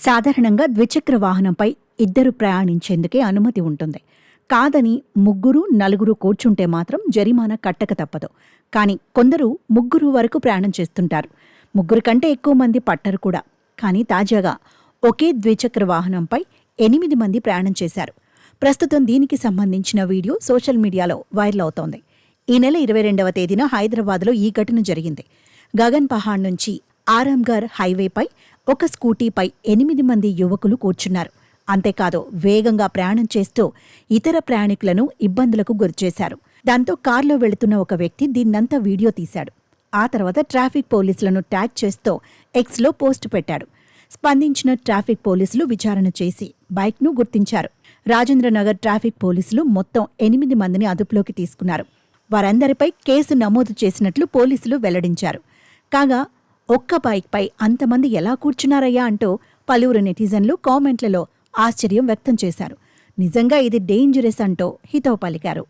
సాధారణంగా ద్విచక్ర వాహనంపై ఇద్దరు ప్రయాణించేందుకే అనుమతి ఉంటుంది. కాదని ముగ్గురు, నలుగురు కూర్చుంటే మాత్రం జరిమానా కట్టక తప్పదు. కానీ కొందరు ముగ్గురు వరకు ప్రయాణం చేస్తుంటారు. ముగ్గురు కంటే ఎక్కువ మంది పట్టరు కూడా. కానీ తాజాగా ఒకే ద్విచక్ర వాహనంపై 8 మంది ప్రయాణం చేశారు. ప్రస్తుతం దీనికి సంబంధించిన వీడియో సోషల్ మీడియాలో వైరల్ అవుతోంది. ఈ నెల 22వ తేదీన హైదరాబాద్లో ఈ ఘటన జరిగింది. గగన్ పహాడ్ నుంచి ఆరాంఘర్ హైవేపై ఒక స్కూటీపై 8 మంది యువకులు కూర్చున్నారు. అంతేకాదు వేగంగా ప్రయాణం చేస్తూ ఇతర ప్రయాణికులను ఇబ్బందులకు గురిచేశారు. దాంతో కారులో వెళుతున్న ఒక వ్యక్తి దీన్నంతా వీడియో తీశాడు. ఆ తర్వాత ట్రాఫిక్ పోలీసులను ట్యాగ్ చేస్తూ ఎక్స్లో పోస్టు పెట్టాడు. స్పందించిన ట్రాఫిక్ పోలీసులు విచారణ చేసి బైక్ను గుర్తించారు. రాజేంద్రనగర్ ట్రాఫిక్ పోలీసులు మొత్తం 8 మందిని అదుపులోకి తీసుకున్నారు. వారందరిపై కేసు నమోదు చేసినట్లు పోలీసులు వెల్లడించారు. కాగా ఒక్క బైక్పై అంతమంది ఎలా కూర్చున్నారయ్యా అంటూ పలువురు నెటిజన్లు కామెంట్లలో ఆశ్చర్యం వ్యక్తం చేశారు. నిజంగా ఇది డేంజరస్ అంటూ హితవు పలికారు.